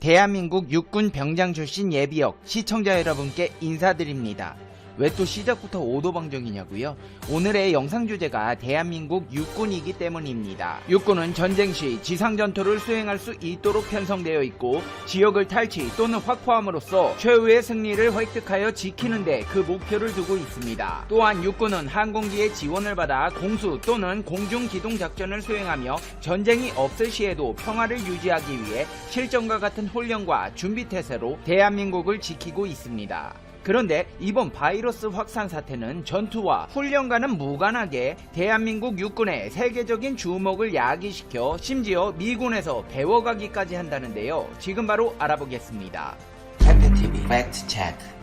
대한민국 육군 병장 출신 예비역 시청자 여러분께 인사드립니다. 왜 또 시작부터 오도방정이냐고요? 오늘의 영상 주제가 대한민국 육군이기 때문입니다. 육군은 전쟁 시 지상전투를 수행할 수 있도록 편성되어 있고 지역을 탈취 또는 확보함으로써 최후의 승리를 획득하여 지키는 데 그 목표를 두고 있습니다. 또한 육군은 항공기의 지원을 받아 공수 또는 공중기동작전을 수행하며 전쟁이 없을 시에도 평화를 유지하기 위해 실전과 같은 훈련과 준비태세로 대한민국을 지키고 있습니다. 그런데 이번 바이러스 확산 사태는 전투와 훈련과는 무관하게 대한민국 육군의 세계적인 주목을 야기시켜 심지어 미군에서 배워가기까지 한다는데요. 지금 바로 알아보겠습니다. 캡틴TV 팩트체크.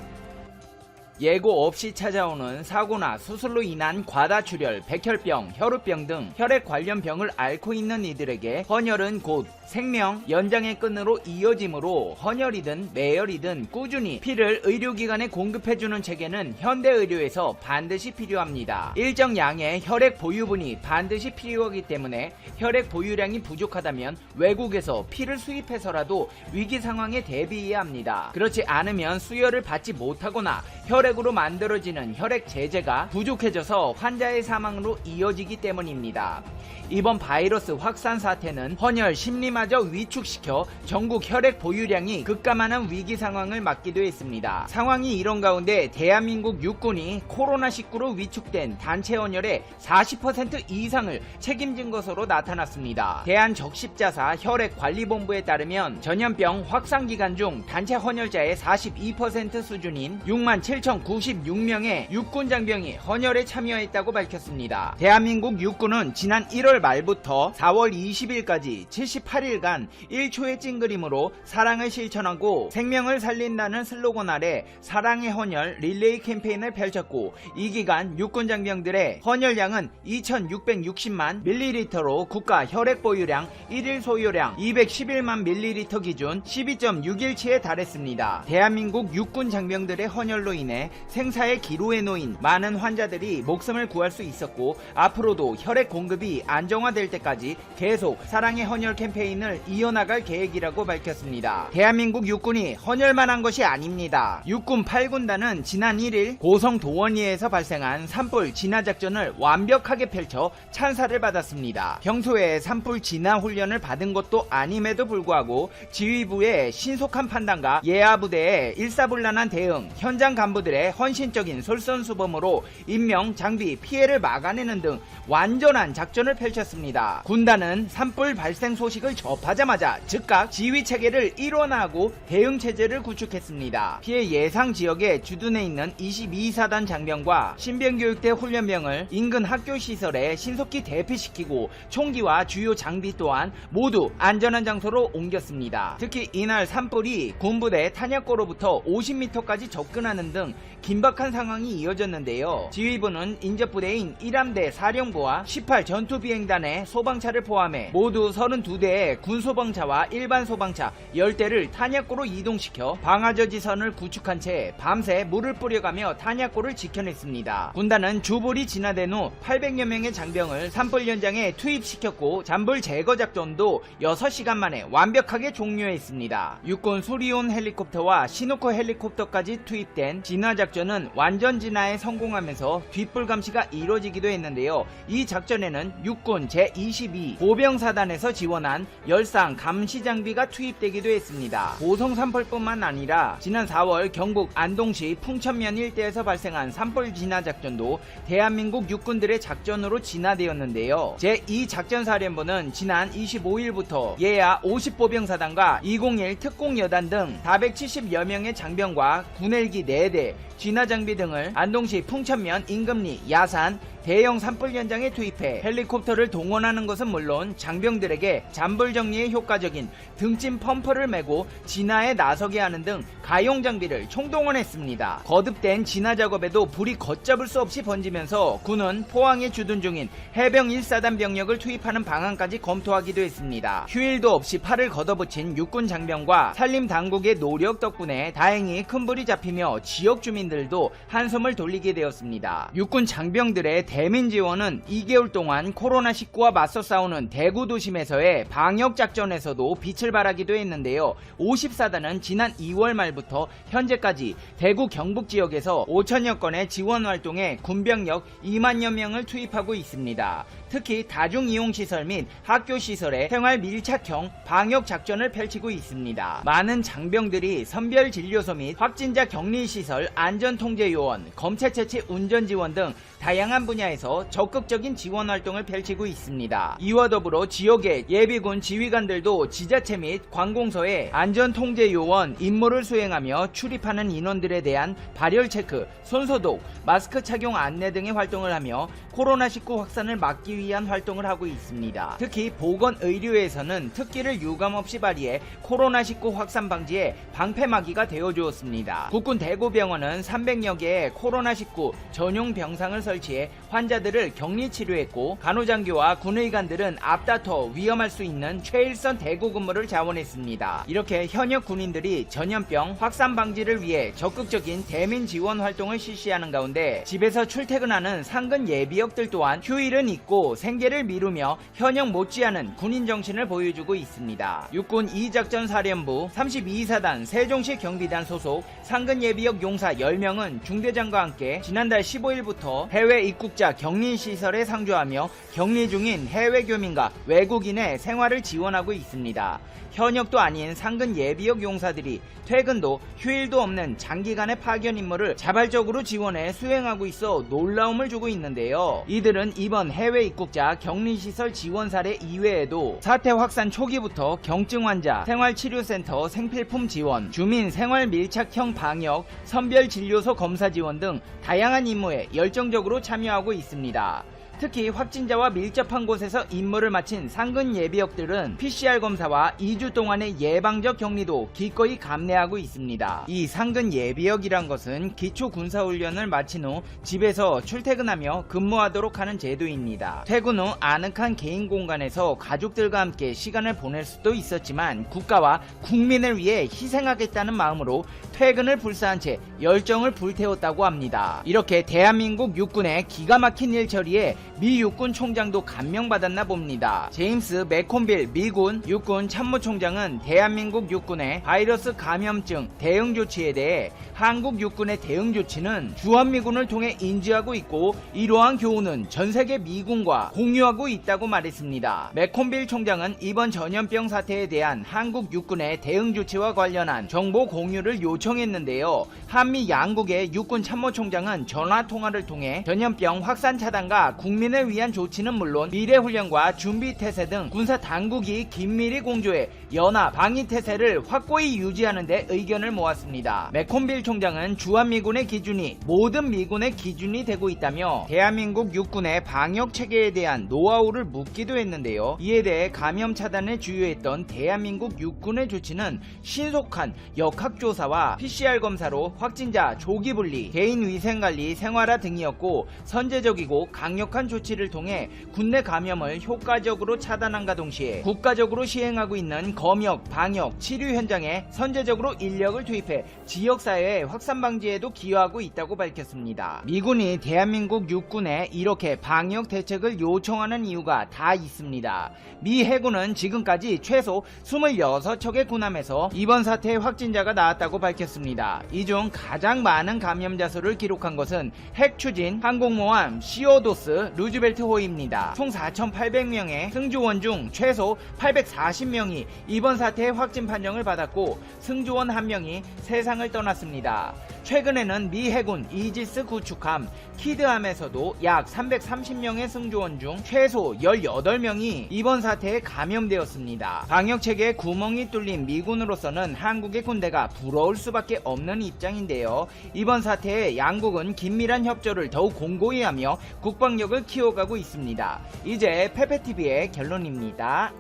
예고 없이 찾아오는 사고나 수술로 인한 과다출혈, 백혈병, 혈우병 등 혈액 관련 병을 앓고 있는 이들에게 헌혈은 곧 생명 연장의 끈으로 이어지므로 헌혈이든 매혈이든 꾸준히 피를 의료기관에 공급해주는 체계는 현대의료에서 반드시 필요합니다. 일정 양의 혈액 보유분이 반드시 필요하기 때문에 혈액 보유량이 부족하다면 외국에서 피를 수입해서라도 위기 상황에 대비해야 합니다. 그렇지 않으면 수혈을 받지 못하거나 혈액으로 만들어지는 혈액 제제가 부족해져서 환자의 사망으로 이어지기 때문입니다. 이번 바이러스 확산 사태는 헌혈 심리마저 위축시켜 전국 혈액 보유량이 급감하는 위기 상황을 맞기도 했습니다. 상황이 이런 가운데 대한민국 육군이 코로나19로 위축된 단체 헌혈의 40% 이상을 책임진 것으로 나타났습니다. 대한적십자사 혈액관리본부에 따르면 전염병 확산 기간 중 단체 헌혈자의 42% 수준인 67,096명의 육군 장병이 헌혈에 참여했다고 밝혔습니다. 대한민국 육군은 지난 1월 말부터 4월 20일까지 78일간 1초의 찡그림으로 사랑을 실천하고 생명을 살린다는 슬로건 아래 사랑의 헌혈 릴레이 캠페인을 펼쳤고 이 기간 육군 장병들의 헌혈량은 2660만 ml로 국가 혈액 보유량 1일 소요량 211만 ml 기준 12.6일치에 달했습니다. 대한민국 육군 장병들의 헌혈로 인해 생사의 기로에 놓인 많은 환자들이 목숨을 구할 수 있었고 앞으로도 혈액 공급이 안정화될 때까지 계속 사랑의 헌혈 캠페인을 이어나갈 계획이라고 밝혔습니다. 대한민국 육군이 헌혈만 한 것이 아닙니다. 육군 8군단은 지난 1일 고성 도원리에서 발생한 산불 진화작전을 완벽하게 펼쳐 찬사를 받았습니다. 평소에 산불 진화 훈련을 받은 것도 아님에도 불구하고 지휘부의 신속한 판단과 예하부대의 일사불란한 대응, 현장 간부들의 헌신적인 솔선수범으로 인명, 장비, 피해를 막아내는 등 완전한 작전을 펼쳤습니다. 군단은 산불 발생 소식을 접하자마자 즉각 지휘체계를 일원화하고 대응체제를 구축했습니다. 피해 예상 지역에 주둔해 있는 22사단 장병과 신병교육대 훈련병을 인근 학교시설에 신속히 대피시키고 총기와 주요 장비 또한 모두 안전한 장소로 옮겼습니다. 특히 이날 산불이 군부대 탄약고로부터 50m까지 접근하는 등 긴박한 상황이 이어졌는데요. 지휘부는 인접부대인 1함대 사령부와 18 전투비행단의 소방차를 포함해 모두 32대의 군소방차와 일반 소방차 10대를 탄약고로 이동시켜 방아저지선을 구축한 채 밤새 물을 뿌려가며 탄약고를 지켜냈습니다. 군단은 주불이 진화된 후 800여 명의 장병을 산불 현장에 투입시켰고 잔불 제거 작전도 6시간 만에 완벽하게 종료했습니다. 육군 수리온 헬리콥터와 시노코 헬리콥터까지 투입된 진화작전은 완전 진화에 성공하면서 뒷불 감시가 이루어지기도 했는데요. 이 작전에는 육군 제22 보병사단에서 지원한 열상 감시 장비가 투입되기도 했습니다. 고성 산불뿐만 아니라 지난 4월 경북 안동시 풍천면 일대에서 발생한 산불 진화 작전도 대한민국 육군들의 작전으로 진화되었는데요. 제2작전사령부는 지난 25일부터 예하 50보병사단과 201 특공여단 등 470여 명의 장병과 군헬기 4대, 진화장비 등을 안동시 풍천면 인금리, 야산, 대형 산불 현장에 투입해 헬리콥터를 동원하는 것은 물론 장병들에게 잔불 정리에 효과적인 등짐 펌프를 메고 진화에 나서게 하는 등 가용 장비를 총동원했습니다. 거듭된 진화 작업에도 불이 걷잡을 수 없이 번지면서 군은 포항에 주둔 중인 해병 1사단 병력을 투입하는 방안까지 검토하기도 했습니다. 휴일도 없이 팔을 걷어붙인 육군 장병과 산림 당국의 노력 덕분에 다행히 큰 불이 잡히며 지역 주민들도 한숨을 돌리게 되었습니다. 육군 장병들의 대민 지원은 2개월 동안 코로나19와 맞서 싸우는 대구 도심에서의 방역 작전에서도 빛을 발하기도 했는데요. 54단은 지난 2월 말부터 현재까지 대구 경북 지역에서 5천여 건의 지원 활동에 군병력 2만여 명을 투입하고 있습니다. 특히 다중이용시설 및 학교시설에 생활 밀착형 방역 작전을 펼치고 있습니다. 많은 장병들이 선별진료소 및 확진자 격리시설 안전통제요원, 검체채취 운전지원 등 다양한 분야에서 적극적인 지원 활동을 펼치고 있습니다. 이와 더불어 지역의 예비군 지휘관들도 지자체 및 관공서에 안전통제요원 임무를 수행하며 출입하는 인원들에 대한 발열 체크, 손소독, 마스크 착용 안내 등의 활동을 하며 코로나19 확산을 막기 위한 활동을 하고 있습니다. 특히 보건의료에서는 특기를 유감없이 발휘해 코로나19 확산 방지에 방패막이가 되어주었습니다. 국군 대구병원은 300여 개의 코로나19 전용 병상을 설치해 환자들을 격리 치료했고, 간호장교와 군의관들은 앞다퉈 위험할 수 있는 최일선 대구 근무를 자원했습니다. 이렇게 현역 군인들이 전염병 확산 방지를 위해 적극적인 대민 지원 활동을 실시하는 가운데 집에서 출퇴근하는 상근 예비역들 또한 휴일은 있고 생계를 미루며 현역 못지않은 군인 정신을 보여주고 있습니다. 육군 2작전 사령부 32사단 세종시 경비단 소속 상근 예비역 용사 10명은 중대장과 함께 지난달 15일부터 해외 입국자 격리시설에 상주하며 격리 중인 해외 교민과 외국인의 생활을 지원하고 있습니다. 현역도 아닌 상근 예비역 용사들이 퇴근도 휴일도 없는 장기간의 파견 임무를 자발적으로 지원해 수행하고 있어 놀라움을 주고 있는데요. 이들은 이번 해외 입국자 격리시설 지원 사례 이외에도 사태 확산 초기부터 경증 환자, 생활치료센터 생필품 지원, 주민 생활 밀착형 방역, 선별진료소 검사 지원 등 다양한 임무에 열정적으로 참여하고 있습니다. 특히 확진자와 밀접한 곳에서 임무를 마친 상근 예비역들은 PCR 검사와 2주 동안의 예방적 격리도 기꺼이 감내하고 있습니다. 이 상근 예비역이란 것은 기초군사훈련을 마친 후 집에서 출퇴근하며 근무하도록 하는 제도입니다. 퇴근 후 아늑한 개인 공간에서 가족들과 함께 시간을 보낼 수도 있었지만 국가와 국민을 위해 희생하겠다는 마음으로 퇴근을 불사한 채 열정을 불태웠다고 합니다. 이렇게 대한민국 육군의 기가 막힌 일처리에 미 육군 총장도 감명받았나 봅니다. 제임스 맥콘빌 미군 육군 참모총장은 대한민국 육군의 바이러스 감염증 대응 조치에 대해 한국 육군의 대응 조치는 주한미군을 통해 인지하고 있고 이러한 교훈은 전세계 미군과 공유하고 있다고 말했습니다. 맥콘빌 총장은 이번 전염병 사태에 대한 한국 육군의 대응 조치와 관련한 정보 공유를 요청했는데요. 한미 양국의 육군 참모총장은 전화 통화를 통해 전염병 확산 차단과 국민을 위한 조치는 물론 미래훈련과 준비태세 등 군사 당국이 긴밀히 공조해 연합 방위태세를 확고히 유지하는 데 의견을 모았습니다. 맥콘빌 총장은 주한미군의 기준이 모든 미군의 기준이 되고 있다며 대한민국 육군의 방역체계에 대한 노하우를 묻기도 했는데요. 이에 대해 감염 차단에 주요했던 대한민국 육군의 조치는 신속한 역학조사와 PCR 검사로 확진자 조기분리, 개인위생관리, 생활화 등이었고 선제적이고 강력한 조치를 통해 군내 감염을 효과적으로 차단함과 동시에 국가적으로 시행하고 있는 검역, 방역, 치료 현장에 선제적으로 인력을 투입해 지역사회의 확산 방지에도 기여하고 있다고 밝혔습니다. 미군이 대한민국 육군에 이렇게 방역 대책을 요청하는 이유가 다 있습니다. 미 해군은 지금까지 최소 26척의 군함에서 이번 사태의 확진자가 나왔다고 밝혔습니다. 이 중 가장 많은 감염자 수를 기록한 것은 핵추진 항공모함 시오도스 루즈벨트 호위입니다. 총 4,800명의 승조원 중 최소 840명이 이번 사태의 확진 판정을 받았고 승조원 1명이 세상을 떠났습니다. 최근에는 미 해군 이지스 구축함 키드함에서도 약 330명의 승조원 중 최소 18명이 이번 사태에 감염되었습니다. 방역체계에 구멍이 뚫린 미군으로서는 한국의 군대가 부러울 수밖에 없는 입장인데요. 이번 사태에 양국은 긴밀한 협조를 더욱 공고히 하며 국방력을 키워가고 있습니다. 이제 페페TV의 결론입니다.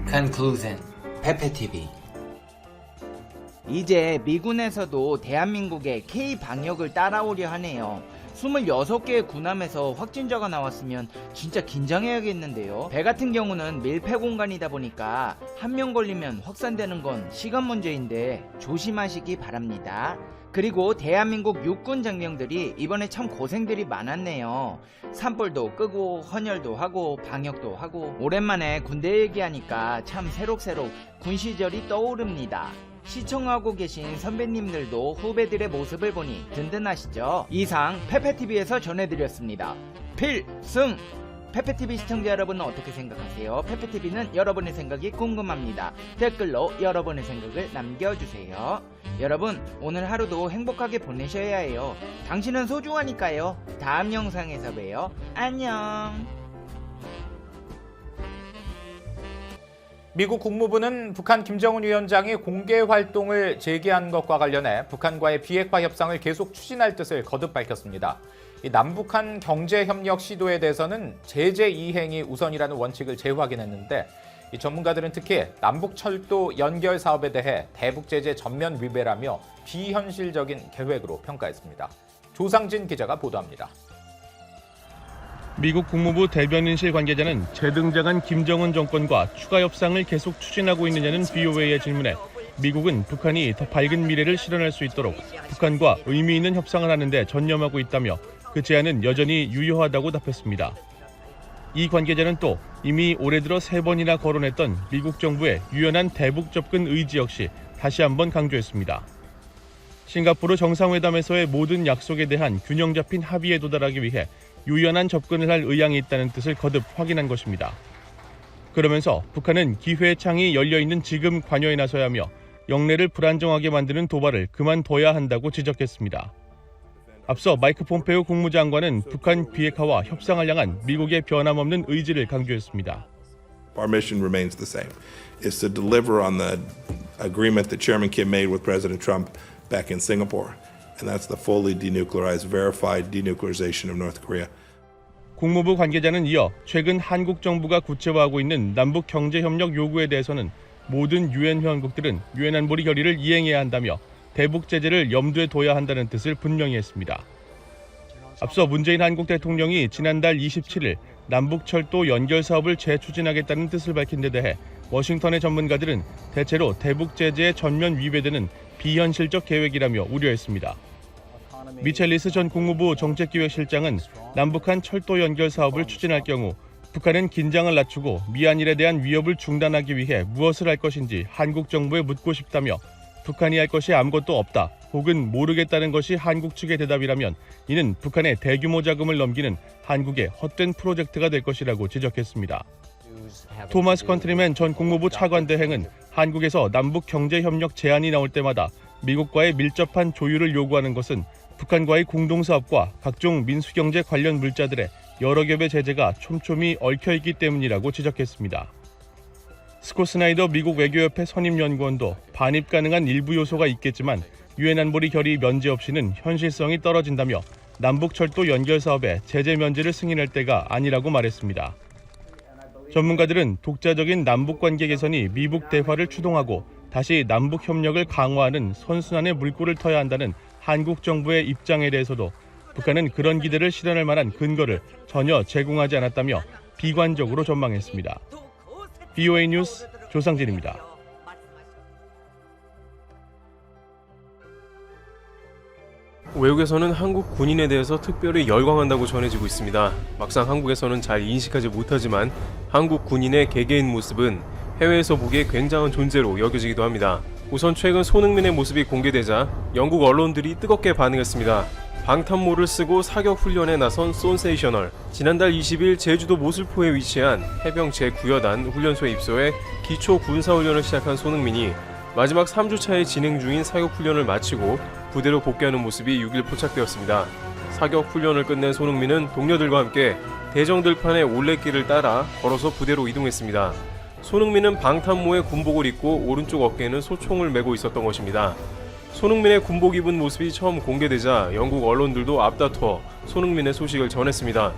Conclusion. 페페TV. 이제 미군에서도 대한민국의 K 방역을 따라오려 하네요. 26개의 군함에서 확진자가 나왔으면 진짜 긴장해야겠는데요. 배 같은 경우는 밀폐 공간이다 보니까 한 명 걸리면 확산되는 건 시간 문제인데 조심하시기 바랍니다. 그리고 대한민국 육군 장병들이 이번에 참 고생들이 많았네요. 산불도 끄고 헌혈도 하고 방역도 하고 오랜만에 군대 얘기하니까 참 새록새록 군 시절이 떠오릅니다. 시청하고 계신 선배님들도 후배들의 모습을 보니 든든하시죠? 이상 페페TV에서 전해드렸습니다. 필승! 페페TV 시청자 여러분은 어떻게 생각하세요? 페페TV는 여러분의 생각이 궁금합니다. 댓글로 여러분의 생각을 남겨주세요. 여러분, 오늘 하루도 행복하게 보내셔야 해요. 당신은 소중하니까요. 다음 영상에서 봬요. 안녕. 미국 국무부는 북한 김정은 위원장이 공개 활동을 재개한 것과 관련해 북한과의 비핵화 협상을 계속 추진할 뜻을 거듭 밝혔습니다. 이 남북한 경제협력 시도에 대해서는 제재 이행이 우선이라는 원칙을 재확인했는데 이 전문가들은 특히 남북철도 연결 사업에 대해 대북 제재 전면 위배라며 비현실적인 계획으로 평가했습니다. 조상진 기자가 보도합니다. 미국 국무부 대변인실 관계자는 재등장한 김정은 정권과 추가 협상을 계속 추진하고 있느냐는 BOA의 질문에 미국은 북한이 더 밝은 미래를 실현할 수 있도록 북한과 의미 있는 협상을 하는데 전념하고 있다며 그 제안은 여전히 유효하다고 답했습니다. 이 관계자는 또 이미 올해 들어 3번이나 거론했던 미국 정부의 유연한 대북 접근 의지 역시 다시 한번 강조했습니다. 싱가포르 정상회담에서의 모든 약속에 대한 균형 잡힌 합의에 도달하기 위해 유연한 접근을 할 의향이 있다는 뜻을 거듭 확인한 것입니다. 그러면서 북한은 기회의 창이 열려있는 지금 관여에 나서야 하며 영내를 불안정하게 만드는 도발을 그만둬야 한다고 지적했습니다. 앞서 마이크 폼페오 국무장관은 북한 비핵화와 협상을 향한 미국의 변함없는 의지를 강조했습니다. Our mission remains the same. It's to deliver on the agreement that Chairman Kim made with President Trump back in Singapore. And that's the fully denuclearized, verified denuclearization of North Korea. 국무부 관계자는 이어 최근 한국 정부가 구체화하고 있는 남북 경제협력 요구에 대해서는 모든 유엔 회원국들은 유엔 안보리 결의를 이행해야 한다며 대북 제재를 염두에 둬야 한다는 뜻을 분명히 했습니다. 앞서 문재인 한국 대통령이 지난달 27일 남북철도 연결 사업을 재추진하겠다는 뜻을 밝힌 데 대해 워싱턴의 전문가들은 대체로 대북 제재에 전면 위배되는 비현실적 계획이라며 우려했습니다. 미첼리스 전 국무부 정책기획실장은 남북한 철도 연결 사업을 추진할 경우 북한은 긴장을 낮추고 미한일에 대한 위협을 중단하기 위해 무엇을 할 것인지 한국 정부에 묻고 싶다며 북한이 할 것이 아무것도 없다 혹은 모르겠다는 것이 한국 측의 대답이라면 이는 북한의 대규모 자금을 넘기는 한국의 헛된 프로젝트가 될 것이라고 지적했습니다. 토마스 컨트리맨 전 국무부 차관 대행은 한국에서 남북 경제협력 제안이 나올 때마다 미국과의 밀접한 조율을 요구하는 것은 북한과의 공동사업과 각종 민수경제 관련 물자들의 여러 겹의 제재가 촘촘히 얽혀있기 때문이라고 지적했습니다. 스콧 스나이더 미국 외교협회 선임연구원도 반입 가능한 일부 요소가 있겠지만 유엔 안보리 결의 면제 없이는 현실성이 떨어진다며 남북철도 연결 사업에 제재 면제를 승인할 때가 아니라고 말했습니다. 전문가들은 독자적인 남북관계 개선이 미북 대화를 추동하고 다시 남북 협력을 강화하는 선순환의 물꼬를 터야 한다는 한국 정부의 입장에 대해서도 북한은 그런 기대를 실현할 만한 근거를 전혀 제공하지 않았다며 비관적으로 전망했습니다. BOA 뉴스 조상진입니다. 외국에서는 한국 군인에 대해서 특별히 열광한다고 전해지고 있습니다. 막상 한국에서는 잘 인식하지 못하지만 한국 군인의 개개인 모습은 해외에서 보기에 굉장한 존재로 여겨지기도 합니다. 우선 최근 손흥민의 모습이 공개되자 영국 언론들이 뜨겁게 반응했습니다. 방탄모를 쓰고 사격 훈련에 나선 손세이셔널. 지난달 20일 제주도 모슬포에 위치한 해병 제9여단 훈련소에 입소해 기초 군사훈련을 시작한 손흥민이 마지막 3주차에 진행 중인 사격 훈련을 마치고 부대로 복귀하는 모습이 6일 포착되었습니다. 사격 훈련을 끝낸 손흥민은 동료들과 함께 대정들판의 올레길을 따라 걸어서 부대로 이동했습니다. 손흥민은 방탄모의 군복을 입고 오른쪽 어깨에는 소총을 메고 있었던 것입니다. 손흥민의 군복 입은 모습이 처음 공개되자 영국 언론들도 앞다퉈 손흥민의 소식을 전했습니다.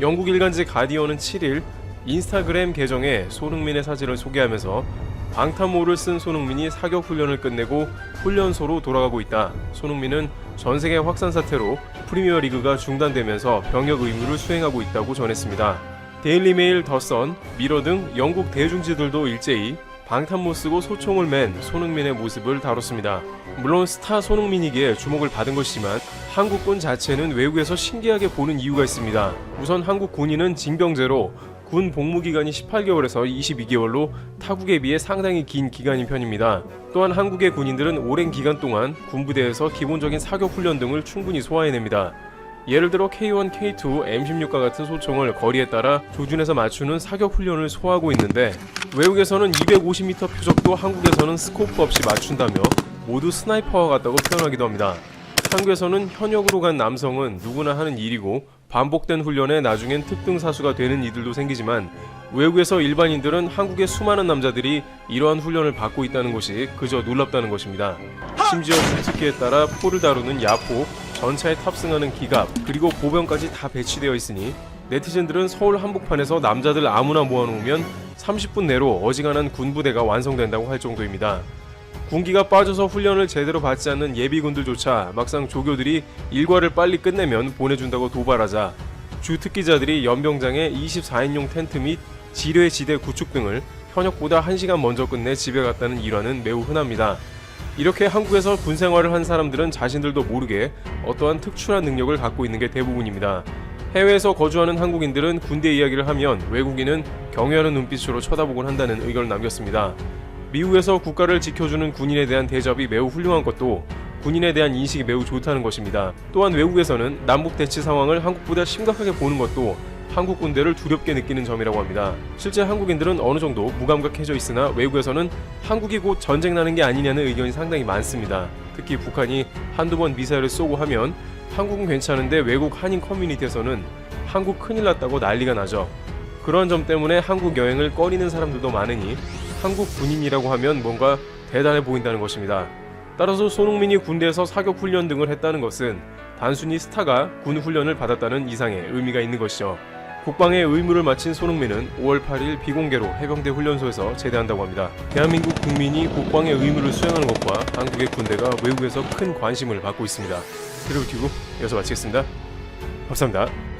영국 일간지 가디언은 7일 인스타그램 계정에 손흥민의 사진을 소개하면서 방탄모를 쓴 손흥민이 사격 훈련을 끝내고 훈련소로 돌아가고 있다. 손흥민은 전 세계 확산 사태로 프리미어 리그가 중단되면서 병역 의무를 수행하고 있다고 전했습니다. 데일리 메일, 더 선, 미러 등 영국 대중지들도 일제히 방탄 못 쓰고 소총을 맨 손흥민의 모습을 다뤘습니다. 물론 스타 손흥민이기에 주목을 받은 것이지만 한국군 자체는 외국에서 신기하게 보는 이유가 있습니다. 우선 한국 군인은 징병제로 군 복무 기간이 18개월에서 22개월로 타국에 비해 상당히 긴 기간인 편입니다. 또한 한국의 군인들은 오랜 기간 동안 군부대에서 기본적인 사격 훈련 등을 충분히 소화해냅니다. 예를 들어 K1, K2, M16과 같은 소총을 거리에 따라 조준해서 맞추는 사격 훈련을 소화하고 있는데 외국에서는 250m 표적도 한국에서는 스코프 없이 맞춘다며 모두 스나이퍼와 같다고 표현하기도 합니다. 한국에서는 현역으로 간 남성은 누구나 하는 일이고 반복된 훈련에 나중엔 특등사수가 되는 이들도 생기지만 외국에서 일반인들은 한국의 수많은 남자들이 이러한 훈련을 받고 있다는 것이 그저 놀랍다는 것입니다. 심지어 주특기에 따라 포를 다루는 야포, 전차에 탑승하는 기갑, 그리고 보병까지 다 배치되어 있으니 네티즌들은 서울 한복판에서 남자들 아무나 모아놓으면 30분 내로 어지간한 군부대가 완성된다고 할 정도입니다. 군기가 빠져서 훈련을 제대로 받지 않는 예비군들조차 막상 조교들이 일과를 빨리 끝내면 보내준다고 도발하자 주특기자들이 연병장에 24인용 텐트 및 지뢰 지대 구축 등을 현역보다 1시간 먼저 끝내 집에 갔다는 일화는 매우 흔합니다. 이렇게 한국에서 군 생활을 한 사람들은 자신들도 모르게 어떠한 특출한 능력을 갖고 있는 게 대부분입니다. 해외에서 거주하는 한국인들은 군대 이야기를 하면 외국인은 경외하는 눈빛으로 쳐다보곤 한다는 의견을 남겼습니다. 미국에서 국가를 지켜주는 군인에 대한 대접이 매우 훌륭한 것도 군인에 대한 인식이 매우 좋다는 것입니다. 또한 외국에서는 남북 대치 상황을 한국보다 심각하게 보는 것도 한국 군대를 두렵게 느끼는 점이라고 합니다. 실제 한국인들은 어느 정도 무감각해져 있으나 외국에서는 한국이 곧 전쟁 나는 게 아니냐는 의견이 상당히 많습니다. 특히 북한이 한두 번 미사일을 쏘고 하면 한국은 괜찮은데 외국 한인 커뮤니티에서는 한국 큰일 났다고 난리가 나죠. 그런 점 때문에 한국 여행을 꺼리는 사람들도 많으니 한국 군인이라고 하면 뭔가 대단해 보인다는 것입니다. 따라서 손흥민이 군대에서 사격 훈련 등을 했다는 것은 단순히 스타가 군 훈련을 받았다는 이상의 의미가 있는 것이죠. 국방의 의무를 마친 손흥민은 5월 8일 비공개로 해병대 훈련소에서 제대한다고 합니다. 대한민국 국민이 국방의 의무를 수행하는 것과 한국의 군대가 외국에서 큰 관심을 받고 있습니다. 드리블 튜브 여기서 마치겠습니다. 감사합니다.